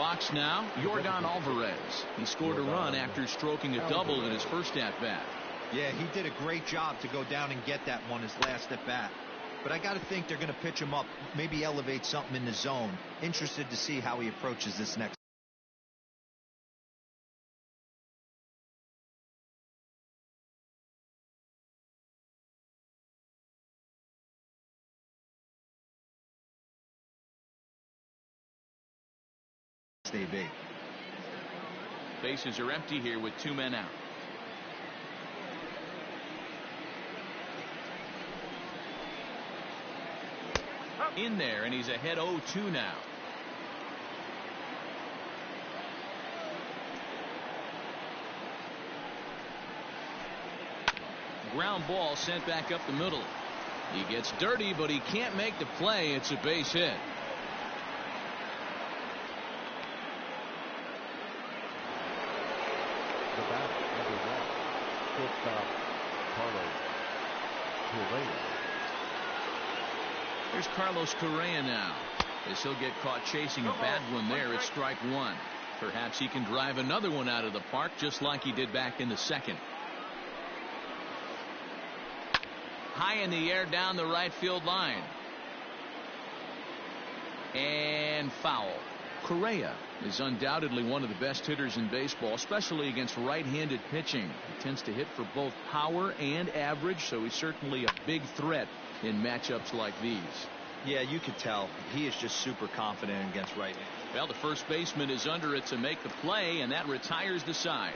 box now, Yordan Alvarez. He scored a run after stroking a double in his first at-bat. Yeah, he did a great job to go down and get that one his last at-bat. But I got to think they're going to pitch him up, maybe elevate something in the zone. Interested to see how he approaches this next. Bases are empty here with 2 men out. In there, and he's ahead 0-2 now. Ground ball sent back up the middle. He gets dirty, but he can't make the play. It's a base hit. The bat, number 1, shortstop Carlos Correa. Here's Carlos Correa now, as he'll get caught chasing a bad one there at strike 1. Perhaps he can drive another one out of the park just like he did back in the second. High in the air down the right field line. And foul. Correa is undoubtedly one of the best hitters in baseball, especially against right-handed pitching. He tends to hit for both power and average, so he's certainly a big threat in matchups like these. Yeah, you could tell he is just super confident against right-handed. Well, the first baseman is under it to make the play, and that retires the side.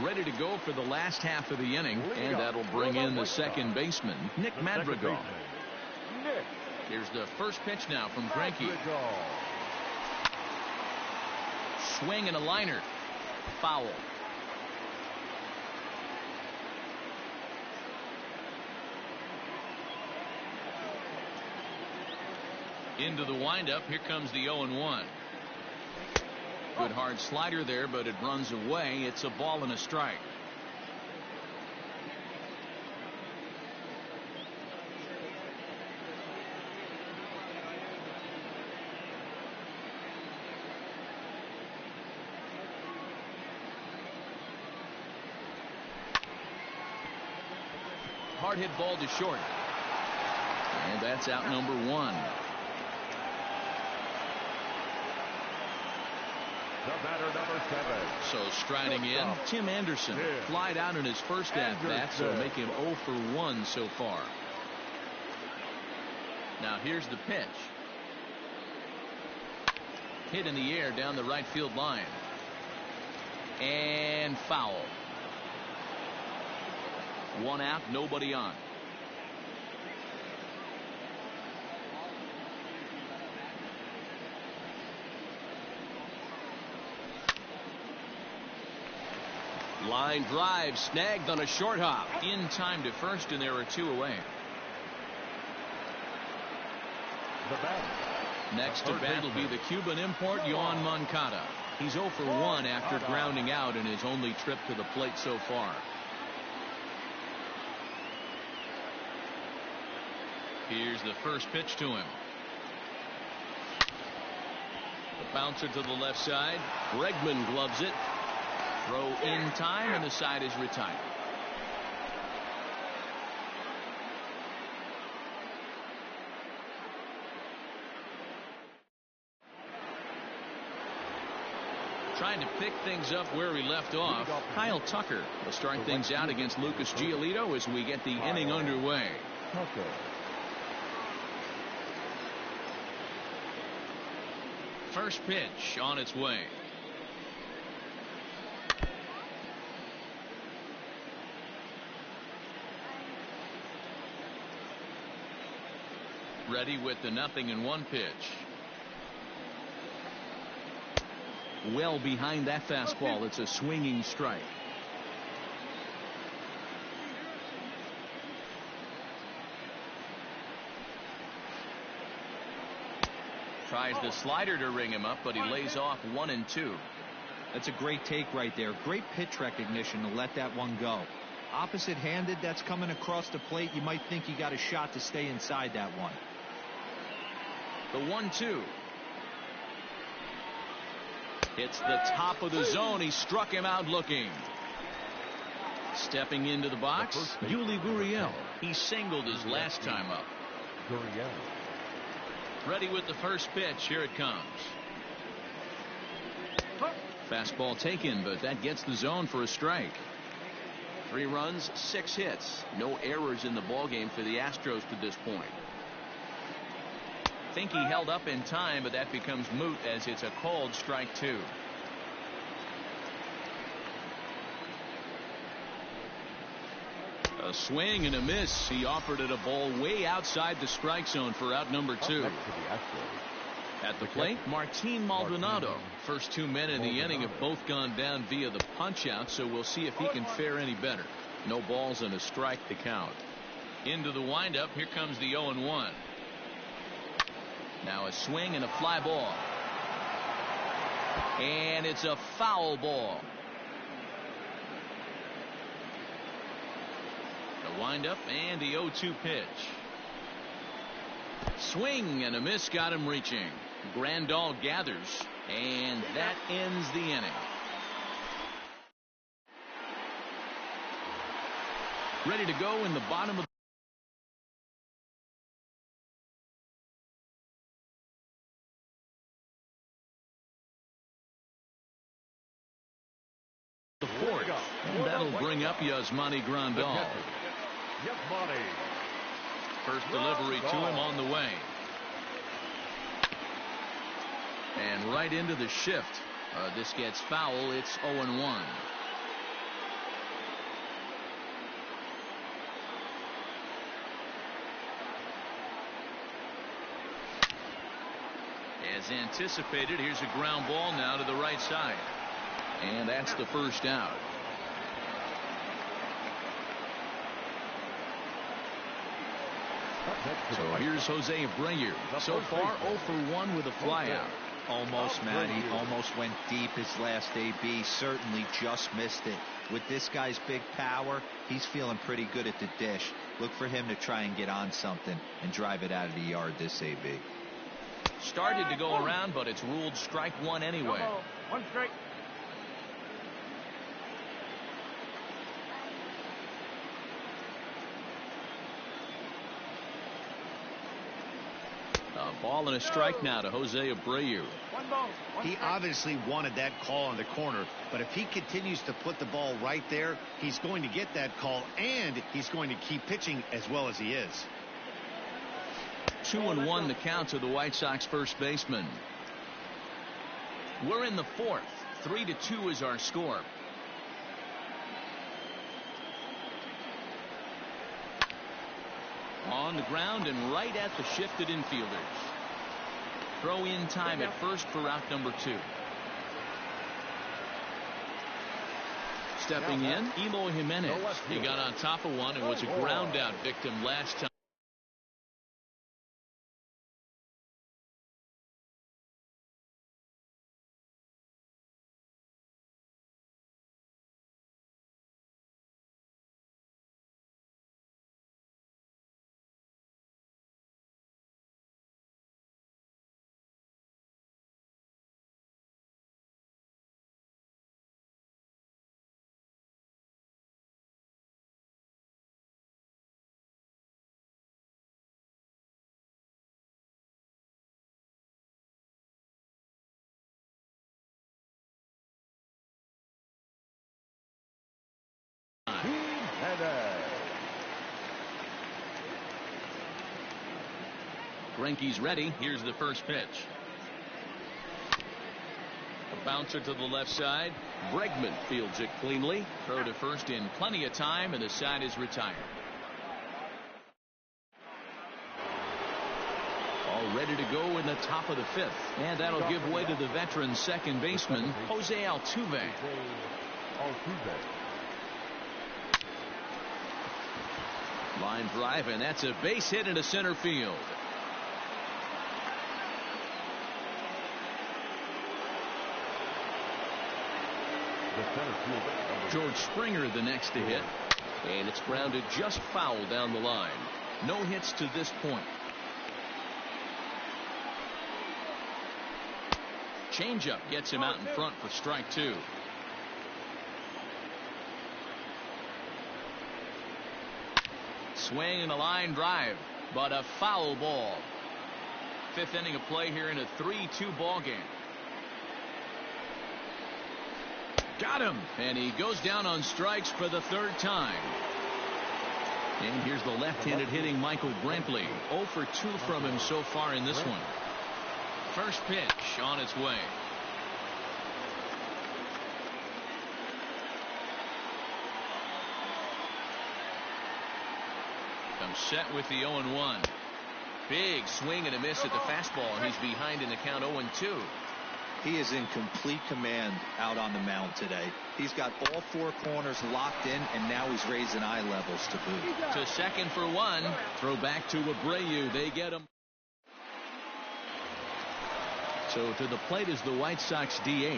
Ready to go for the last half of the inning, and that'll bring in the second baseman, Nick Madrigal. Here's the first pitch now from Greinke. Swing and a liner. Foul. Into the windup. Here comes the 0-1. Good hard slider there, but it runs away. It's a ball and a strike. Hard hit ball to short. And that's out number 1. The batter, number 7. So striding in, Tim Anderson. Flied out in his first at-bat, so make him 0 for 1 so far. Now here's the pitch. Hit in the air down the right field line. And foul. 1 out, nobody on. Line drive snagged on a short hop. In time to first, and there are 2 away. Next to bat will be the Cuban import, Yoan Moncada. He's 0 for 1 after grounding out in his only trip to the plate so far. Here's the first pitch to him. The bouncer to the left side. Bregman gloves it. Throw in time, and the side is retired. Trying to pick things up where we left off. Kyle Tucker will start things out against Lucas Giolito as we get the inning underway. First pitch on its way. Ready with the 0-1 pitch. Well behind that fastball. It's a swinging strike. Tries the slider to ring him up, but he lays off 1 and 2. That's a great take right there. Great pitch recognition to let that one go. Opposite handed, that's coming across the plate. You might think you got a shot to stay inside that one. The 1-2. Hits the top of the zone. He struck him out looking. Stepping into the box, Yuli Gurriel. He singled his last time up. Gurriel. Ready with the first pitch. Here it comes. Fastball taken, but that gets the zone for a strike. 3 runs, 6 hits. No errors in the ballgame for the Astros to this point. Think he held up in time, but that becomes moot as it's a called strike 2. A swing and a miss. He offered it a ball way outside the strike zone for out number 2. At the plate, Martin Maldonado. First 2 men in the inning have both gone down via the punch out, so we'll see if he can fare any better. No balls and a strike to count. Into the windup. Here comes the 0-1. Now a swing and a fly ball. And it's a foul ball. The windup and the 0-2 pitch. Swing and a miss got him reaching. Grandal gathers, and that ends the inning. Ready to go in the bottom of the 4th, and that'll bring up Yasmani Grandal. First delivery to him on the way. And right into the shift. This gets foul. It's 0-1. As anticipated, here's a ground ball now to the right side. And that's the first out. So here's Jose Abreu. So far 0 for 1 with a flyout. Almost, Matty. Almost went deep his last AB. Certainly just missed it. With this guy's big power, he's feeling pretty good at the dish. Look for him to try and get on something and drive it out of the yard this AB. Started to go around, but it's ruled strike 1 anyway. 1 strike. A ball and a strike now to Jose Abreu. He obviously wanted that call in the corner, but if he continues to put the ball right there, he's going to get that call, and he's going to keep pitching as well as he is. 2-1 the count to the White Sox first baseman. We're in the 4th. 3-2 is our score. On the ground and right at the shifted infielders. Throw in time at first for out number 2. Stepping in, Eloy Jimenez. He got on top of one and was a ground out victim last time. Greinke's ready. Here's the first pitch. A bouncer to the left side. Bregman fields it cleanly. Throw to first in plenty of time, and the side is retired. All ready to go in the top of the 5th. And that'll give way to the veteran second baseman, Jose Altuve. Line drive, and that's a base hit into center field. George Springer the next to hit, and it's grounded just foul down the line. No hits to this point. Changeup gets him out in front for strike 2. Swing and a line drive, but a foul ball. 5th inning of play here in a 3-2 ball game. Got him, and he goes down on strikes for the 3rd time. And here's the left-handed hitting Michael Brantley. 0 for 2 from him so far in this one. First pitch on its way. Comes set with the 0-1. Big swing and a miss at the fastball, and he's behind in the count 0-2. He is in complete command out on the mound today. He's got all 4 corners locked in, and now he's raising eye levels to boot. To second for 1. Throw back to Abreu. They get him. So to the plate is the White Sox DH,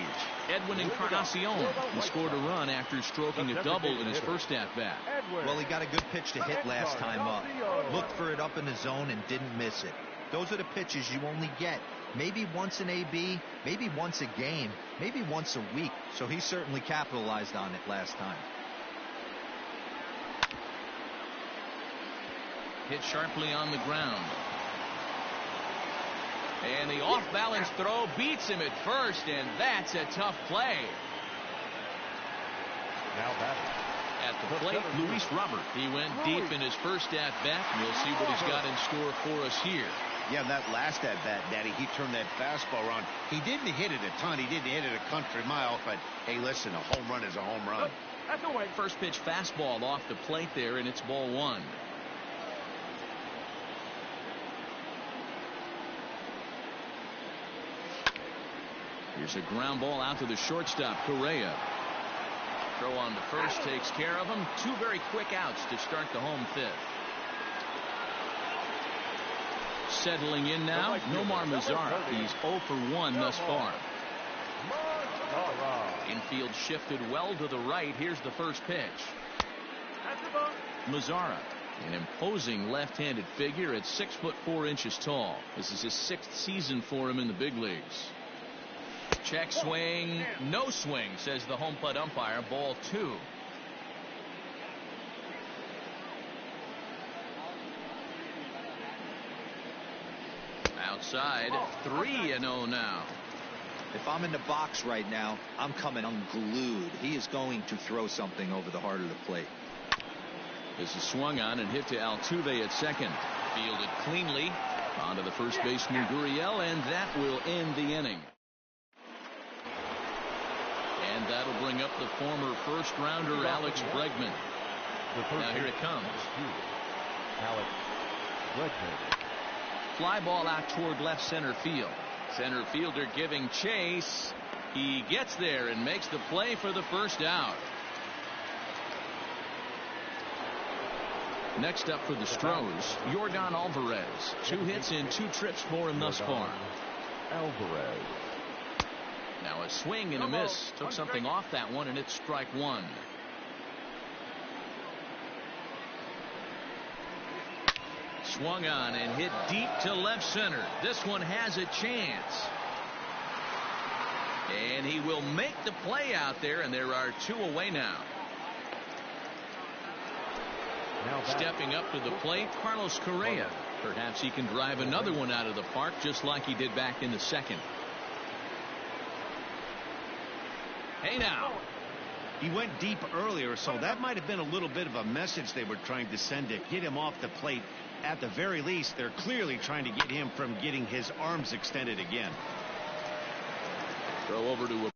Edwin Encarnacion. He scored a run after stroking a double in his first at-bat. Well, he got a good pitch to hit last time up. Looked for it up in the zone and didn't miss it. Those are the pitches you only get maybe once in AB, maybe once a game, maybe once a week. So he certainly capitalized on it last time. Hit sharply on the ground. And the off-balance throw beats him at first, and that's a tough play. Now batting. At the plate, Luis Robert. He went deep in his first at-bat. We'll see what he's got in store for us here. Yeah, that last at-bat, Daddy, he turned that fastball around. He didn't hit it a ton. He didn't hit it a country mile, but, hey, listen, a home run is a home run. First pitch fastball off the plate there, and it's ball 1. Here's a ground ball out to the shortstop, Correa. Throw on to first takes care of him. 2 very quick outs to start the home 5th. Settling in now, Nomar Mazara. He's 0 for 1 thus far. Infield shifted well to the right. Here's the first pitch. Mazara, an imposing left-handed figure at 6 foot 4 inches tall. This is his 6th season for him in the big leagues. Check swing, no swing, says the home plate umpire. Ball 2. Outside, 3-0 now. If I'm in the box right now, I'm coming unglued. He is going to throw something over the heart of the plate. This is swung on and hit to Altuve at second. Fielded cleanly. Onto the first baseman, Gurriel, and that will end the inning. And that'll bring up the former first-rounder Alex Bregman. Now here it comes. Alex Bregman. Fly ball out toward left center field. Center fielder giving chase. He gets there and makes the play for the first out. Next up for the Stros, Yordan Alvarez. 2 hits in 2 trips for him thus far. Alvarez. Now a swing and a miss. Took something off that one, and it's strike 1. Swung on and hit deep to left center. This one has a chance. And he will make the play out there, and there are 2 away now. Stepping up to the plate, Carlos Correa. Perhaps he can drive another one out of the park just like he did back in the second. Hey now. He went deep earlier, so that might have been a little bit of a message they were trying to send to get him off the plate. At the very least, they're clearly trying to get him from getting his arms extended again. Throw over to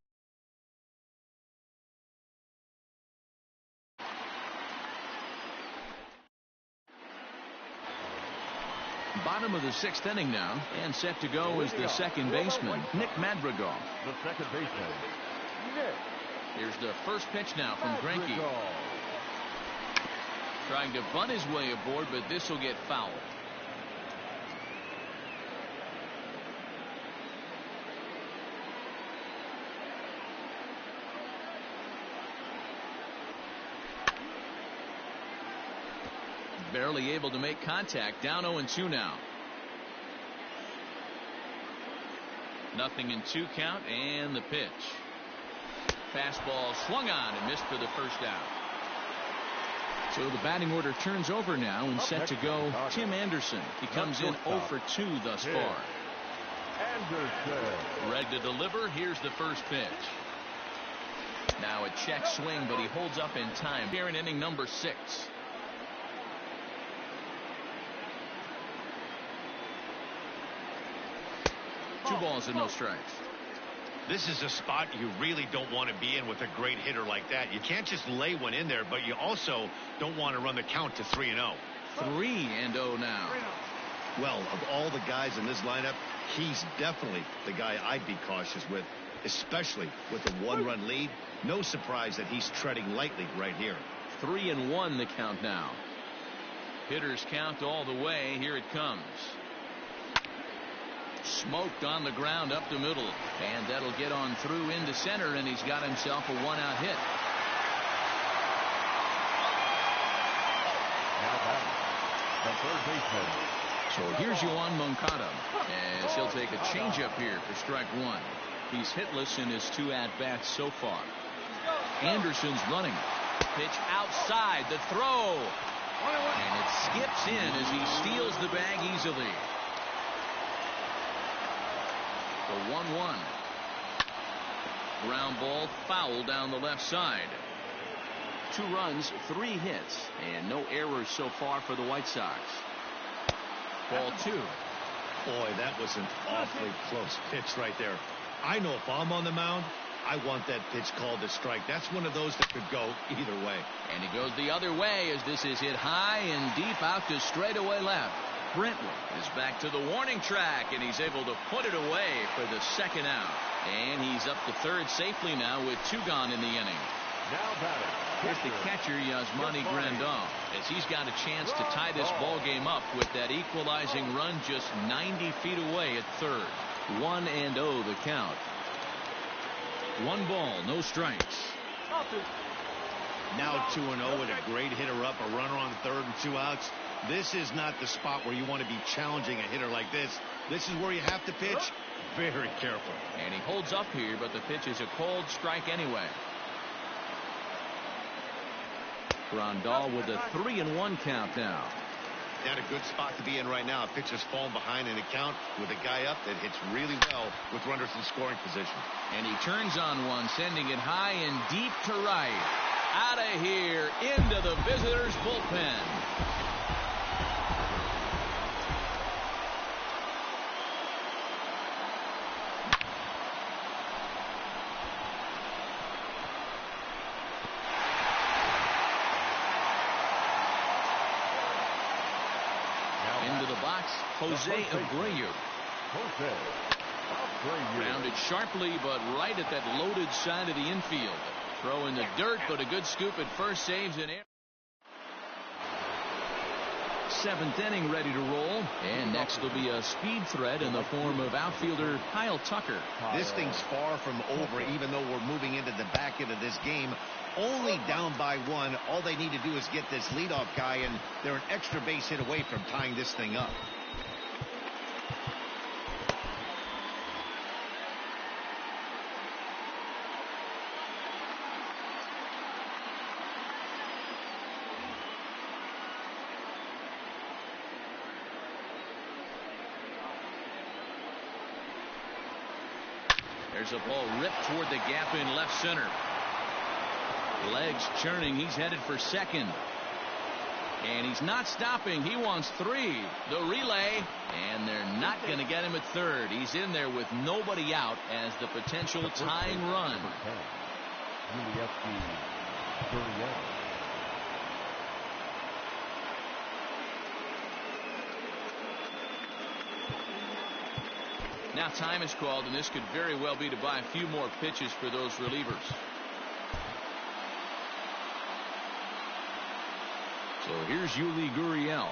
bottom of the 6th inning now, and set to go is the second baseman, Nick Madrigal. The second baseman, Nick. Here's the first pitch now from Greinke. Trying to bunt his way aboard, but this will get fouled. Barely able to make contact. Down 0-2 now. 0-2 count, and the pitch. Fastball swung on and missed for the first out. So the batting order turns over now, and set to go Tim Anderson. He comes in 0 for 2 thus far. Anderson. Ready to deliver. Here's the first pitch. Now a check swing, but he holds up in time here in inning number 6. Two balls and no strikes. This is a spot you really don't want to be in with a great hitter like that. You can't just lay one in there, but you also don't want to run the count to 3-0. 3-0 now. Well, of all the guys in this lineup, he's definitely the guy I'd be cautious with, especially with the 1-run lead. No surprise that he's treading lightly right here. 3-1 the count now. Hitters count all the way. Here it comes. Smoked on the ground up the middle, and that'll get on through into center, and he's got himself a 1-out hit. Now batting, the third baseman. So here's Yoan Moncada, as he'll take a changeup here for strike 1. He's hitless in his 2 at-bats so far. Anderson's running. Pitch outside, the throw, and it skips in as he steals the bag easily. The 1-1. Ground ball foul down the left side. 2 runs, 3 hits, and no errors so far for the White Sox. Ball 2. Boy, that was an awfully close pitch right there. I know if I'm on the mound, I want that pitch called a strike. That's one of those that could go either way. And it goes the other way as this is hit high and deep out to straightaway left. Brentwood is back to the warning track, and he's able to put it away for the 2nd out. And he's up to 3rd safely now with 2 gone in the inning. Now batting. Here's the catcher, Yasmani Grandal, as he's got a chance to tie this ball game up with that equalizing run just 90 feet away at 3rd. 1-0 the count. 1 ball, no strikes. Now 2-0 with a great hitter up, a runner on 3rd and 2 outs. This is not the spot where you want to be challenging a hitter like this. This is where you have to pitch very careful. And he holds up here, but the pitch is a cold strike anyway. Grandal with a 3-1 count now. Not a good spot to be in right now. Pitcher's falling behind in the count with a guy up that hits really well with runners in scoring position. And he turns on one, sending it high and deep to right. Out of here, into the visitors' bullpen. Jose Abreu. Rounded sharply, but right at that loaded side of the infield. Throw in the dirt, but a good scoop at first, saves an error. 7th inning ready to roll, and next will be a speed threat in the form of outfielder Kyle Tucker. This thing's far from over, even though we're moving into the back end of this game. Only down by 1. All they need to do is get this leadoff guy, and they're an extra base hit away from tying this thing up. There's a ball ripped toward the gap in left center. Legs churning. He's headed for 2nd. And he's not stopping. He wants 3. The relay. And they're not going to get him at 3rd. He's in there with nobody out as the potential tying run. Now time is called, and this could very well be to buy a few more pitches for those relievers. So here's Yuli Gurriel,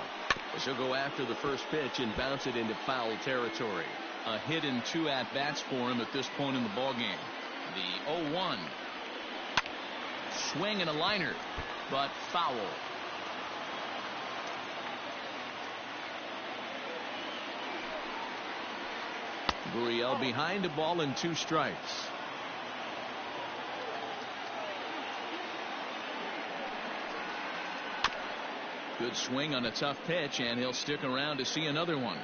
as he'll go after the first pitch and bounce it into foul territory. A hit in 2 at-bats for him at this point in the ballgame. The 0-1. Swing and a liner, but foul. Gurriel behind a ball and 2 strikes. Good swing on a tough pitch, and he'll stick around to see another one.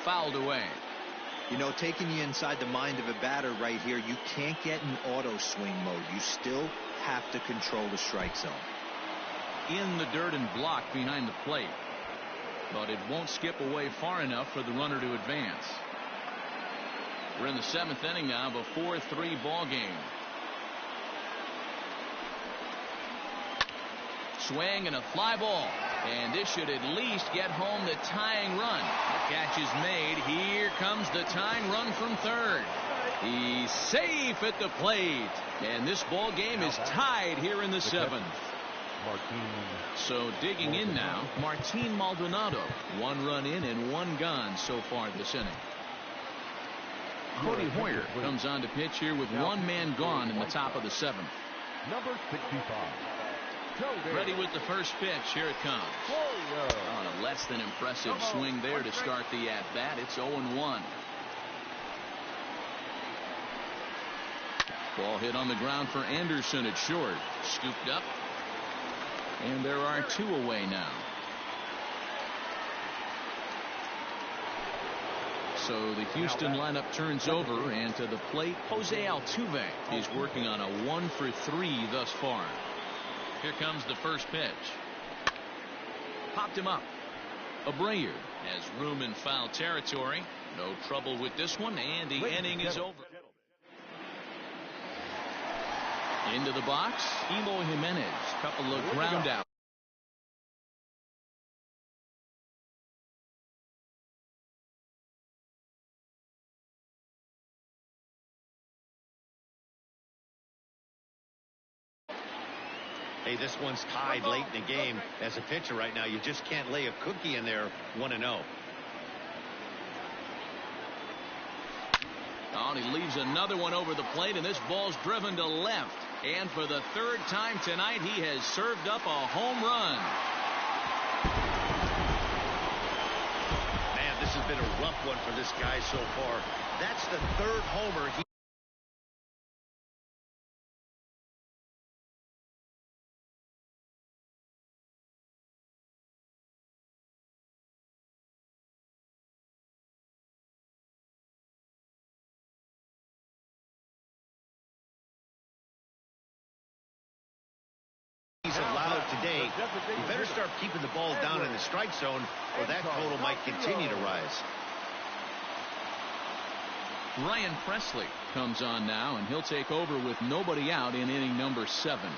Fouled away. You know, taking you inside the mind of a batter right here, you can't get in auto swing mode. You still have to control the strike zone. In the dirt and blocked behind the plate, but it won't skip away far enough for the runner to advance. We're in the 7th inning now of a 4-3 ball game. Swing and a fly ball, and this should at least get home the tying run. The catch is made. Here comes the tying run from third. He's safe at the plate, and this ball game is tied here in the 7th. So digging in now, Martin Maldonado. 1 run in and 1 gone so far this inning. Cody Hoyer comes on to pitch here with 1 man gone in the top of the 7th. Number 65. Ready with the first pitch. Here it comes. On a less than impressive swing there to start the at-bat. It's 0-1. Ball hit on the ground for Anderson at short. Scooped up. And there are 2 away now. So the Houston lineup turns over, and to the plate, Jose Altuve. He's working on a 1-for-3 thus far. Here comes the first pitch. Popped him up. Abreu has room in foul territory. No trouble with this one, and the inning is over. Into the box, Eloy Jimenez. Couple of ground outs. Hey, this one's tied late in the game. As a pitcher right now, you just can't lay a cookie in there. 1-0. Oh, and he leaves another one over the plate, and this ball's driven to left. And for the 3rd time tonight, he has served up a home run. Man, this has been a rough one for this guy so far. That's the 3rd homer he allowed today. You better start keeping the ball down in the strike zone, or that total might continue to rise. Ryan Presley comes on now, and he'll take over with nobody out in inning number 7.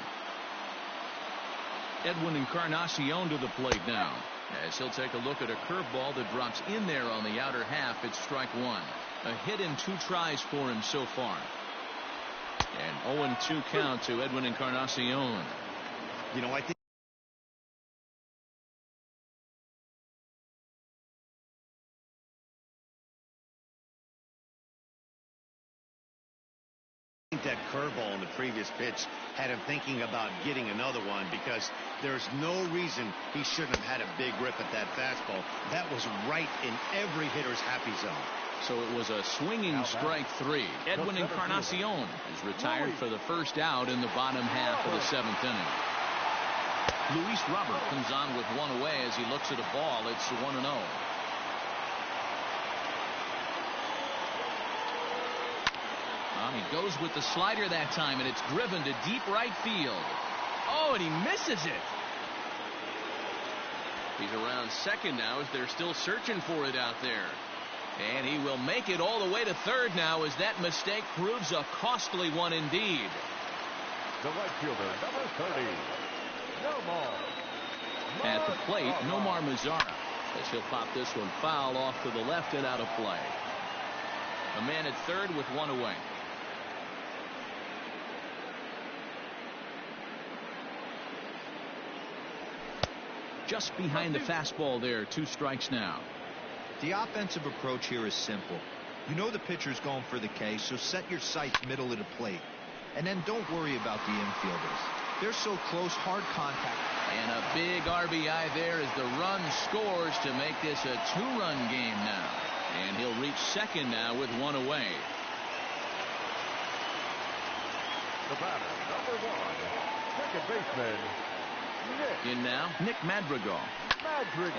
Edwin Encarnacion to the plate now, as he'll take a look at a curveball that drops in there on the outer half. It's strike 1. A hit in 2 tries for him so far. And 0-2 count to Edwin Encarnacion. You know, I think that curveball in the previous pitch had him thinking about getting another one, because there's no reason he shouldn't have had a big rip at that fastball. That was right in every hitter's happy zone. So it was a swinging strike 3. Edwin Encarnacion is retired for the first out in the bottom half of the 7th inning. Luis Robert comes on with 1 away as he looks at a ball. It's 1-0. He goes with the slider that time, and it's driven to deep right field. Oh, and he misses it. He's around second now as they're still searching for it out there. And he will make it all the way to third now, as that mistake proves a costly one indeed. The right fielder, number 30. At the plate, Nomar Mazara, as he'll pop this one foul off to the left and out of play. A man at third with 1 away. Just behind the fastball there. 2 strikes now. The offensive approach here is simple. You know the pitcher's going for the K, so set your sights middle of the plate. And then don't worry about the infielders. They're so close, hard contact. And a big RBI there as the run scores to make this a 2-run game now. And he'll reach second now with 1 away. The batter, number 1, second baseman, Nick. In now, Nick Madrigal.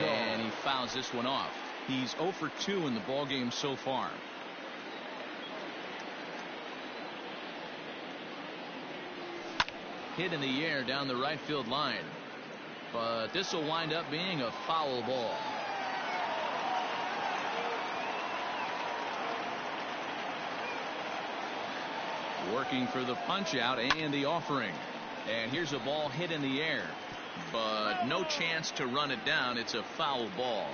And he fouls this one off. He's 0 for 2 in the ballgame so far. Hit in the air down the right field line. But this will wind up being a foul ball. Working for the punch out and the offering. And here's a ball hit in the air. But no chance to run it down. It's a foul ball.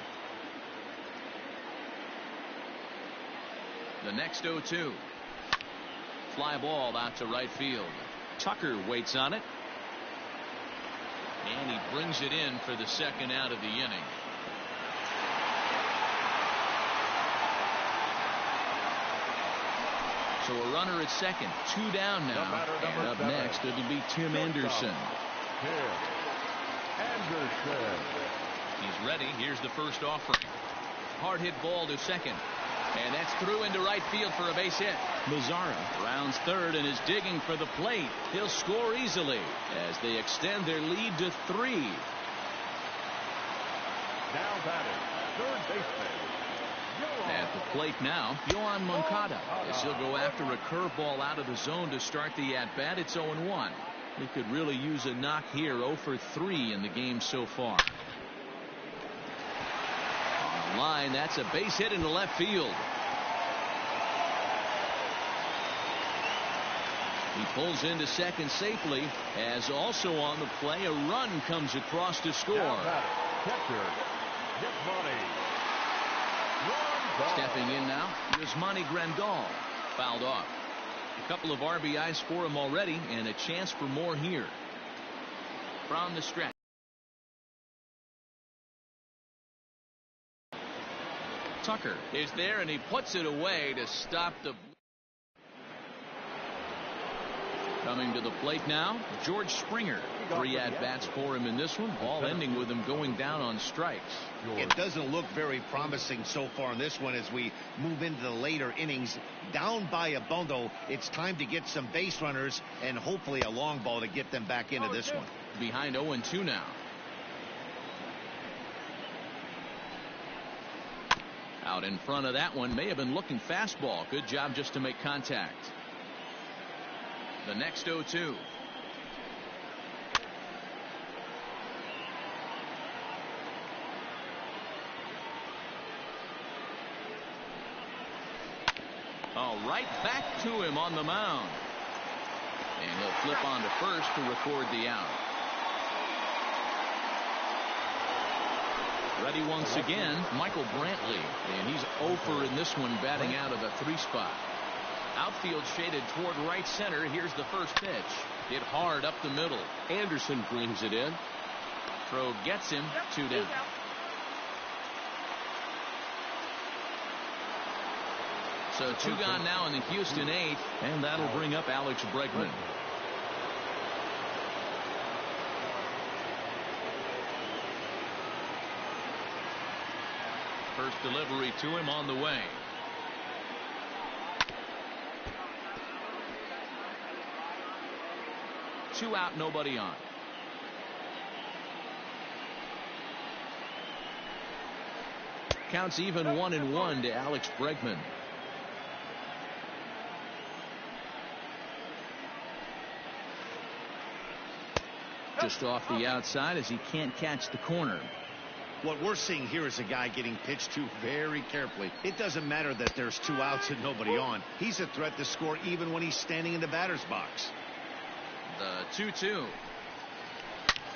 The next 0-2. Fly ball out to right field. Tucker waits on it. And he brings it in for the second out of the inning. So a runner at second. 2 down now. And up next, it'll be Tim Anderson. He's ready. Here's the first offering. Hard hit ball to second. And that's through into right field for a base hit. Mazzara rounds third and is digging for the plate. He'll score easily as they extend their lead to 3. Now batting, third baseman. At the plate now, Yohan Moncada, as he'll go after a curveball out of the zone to start the at-bat. It's 0-1. He could really use a knock here. 0 for 3 in the game so far. On the line, that's a base hit into left field. He pulls into second safely, as also on the play, a run comes across to score. Catcher, Yasmani. Stepping in now, Yasmani Grandal. Fouled off. A couple of RBIs for him already, and a chance for more here. From the stretch. Tucker is there, and he puts it away to stop the... Coming to the plate now, George Springer. 3 at-bats for him in this one. Ball ending with him going down on strikes. It doesn't look very promising so far in this one as we move into the later innings. Down by a bundle, it's time to get some base runners and hopefully a long ball to get them back into this one. Behind 0-2 now. Out in front of that one, may have been looking fastball. Good job just to make contact. The next 0-2. Right back to him on the mound. And he'll flip on to first to record the out. Ready once again, Michael Brantley. And he's 0 for in this one, batting out of the 3 spot. Outfield shaded toward right center. Here's the first pitch. Hit hard up the middle. Anderson brings it in. Throw gets him. 2 down. So 2 gone now in the Houston 8th, and that'll bring up Alex Bregman. First delivery to him on the way. Two out, nobody on. Counts even 1-1 to Alex Bregman. Just off the outside as he can't catch the corner. What we're seeing here is a guy getting pitched to very carefully. It doesn't matter that there's 2 outs and nobody on. He's a threat to score even when he's standing in the batter's box. The 2-2.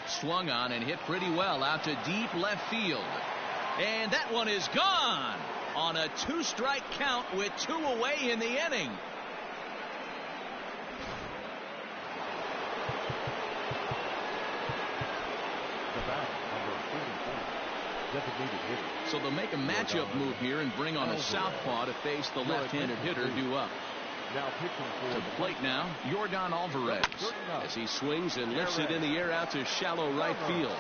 Swung on and hit pretty well out to deep left field. And that one is gone on a 2-strike count with 2 away in the inning. So they'll make a matchup move here and bring on a southpaw to face the left-handed hitter due up. Now pitching for to the plate now, Yordan Alvarez, as he swings and lifts it in the air out to shallow right field.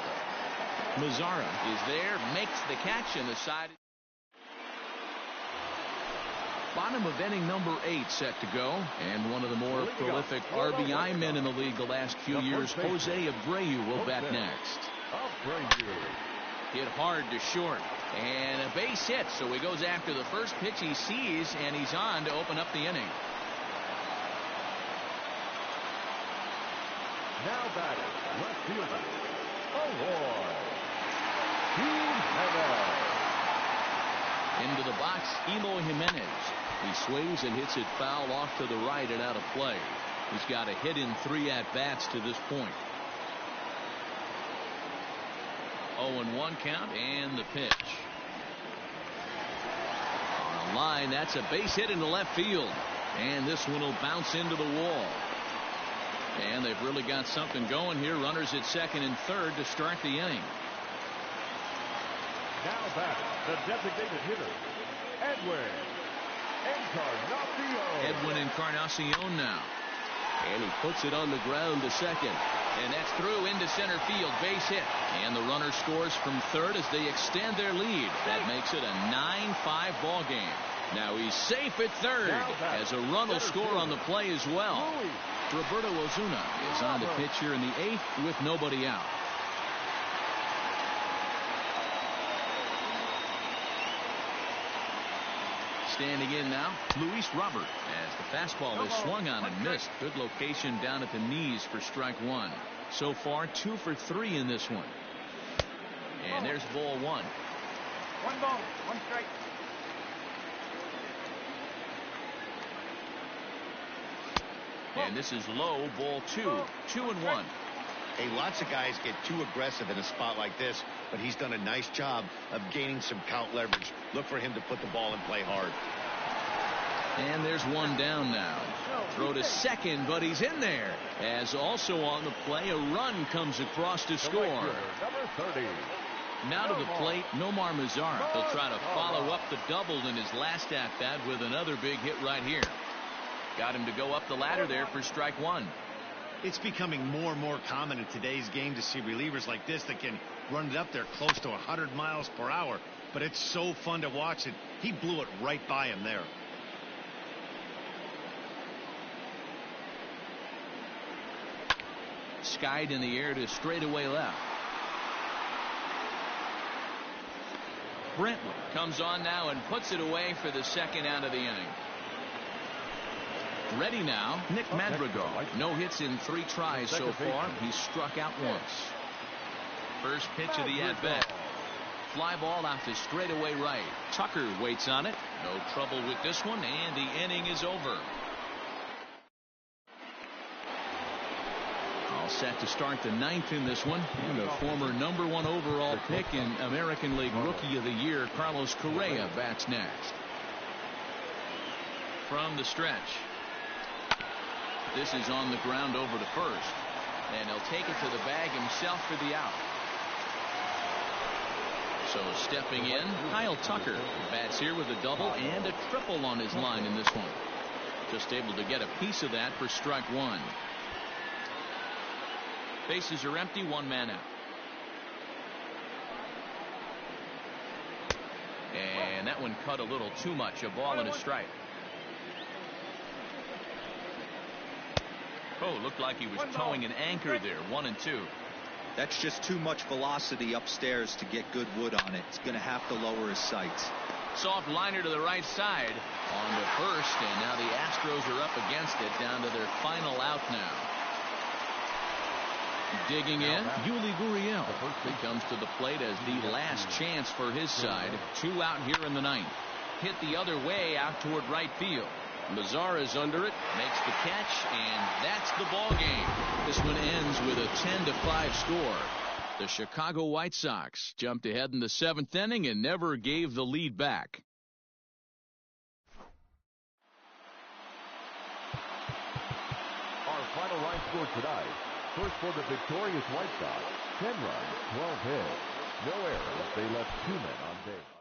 Mazzara is there, makes the catch, and the side. Bottom of inning number 8 set to go, and one of the more prolific RBI men in the league the last few years, Jose Abreu, will bat next. Hit hard to short, and a base hit, so he goes after the first pitch he sees, and he's on to open up the inning. Now batting, left fielder, Jimenez. Into the box, Eloy Jimenez. He swings and hits it foul off to the right and out of play. He's got a hit in 3 at-bats to this point. 0-1 count, and the pitch. On the line, that's a base hit into left field. And this one will bounce into the wall. And they've really got something going here. Runners at second and third to start the inning. Now batting, the designated hitter, Edwin Encarnacion now. And he puts it on the ground to second. And that's through into center field. Base hit. And the runner scores from third as they extend their lead. That makes it a 9-5 ball game. Now he's safe at third as a run will score on the play as well. Roberto Ozuna is on the pitch here in the 8th with nobody out. Standing in now, Luis Robert, as the fastball is swung on and missed. Good location down at the knees for strike 1. So far, 2 for 3 in this one. And there's ball 1. 1 ball, 1 strike. And this is low, ball 2. 2-1. Hey, lots of guys get too aggressive in a spot like this, but he's done a nice job of gaining some count leverage. Look for him to put the ball in play hard. And there's one down now. Throw to second, but he's in there. As also on the play, a run comes across to score. Number 30. Now to the plate, Nomar Mazzara. He'll try to follow up the double in his last at-bat with another big hit right here. Got him to go up the ladder there for strike 1. It's becoming more and more common in today's game to see relievers like this that can run it up there close to 100 miles per hour. But it's so fun to watch it. He blew it right by him there. Skied in the air to straightaway left. Brentwood comes on now and puts it away for the second out of the inning. Ready now, Nick Madrigal. No hits in 3 tries so far. He's struck out once. First pitch of the at-bat. Fly ball out to straightaway right. Tucker waits on it. No trouble with this one, and the inning is over. All set to start the 9th in this one. And the former number 1 overall pick in American League Rookie of the Year, Carlos Correa, bats next. From the stretch. This is on the ground over to first. And he'll take it to the bag himself for the out. So stepping in, Kyle Tucker bats here with a double and a triple on his line in this one. Just able to get a piece of that for strike 1. Bases are empty, 1 man out. And that one cut a little too much. A ball and a strike. Oh, looked like he was towing an anchor there. 1-2. That's just too much velocity upstairs to get good wood on it. It's going to have to lower his sights. Soft liner to the right side. On to first, and now the Astros are up against it, down to their final out now. Digging in, Yuli Gurriel. He comes to the plate as the last chance for his side. 2 out here in the 9th. Hit the other way out toward right field. Mazzara's under it, makes the catch, and that's the ball game. This one ends with a 10-5 score. The Chicago White Sox jumped ahead in the 7th inning and never gave the lead back. Our final line score tonight. First for the victorious White Sox, 10 runs, 12 hits. No errors. They left 2 men on base.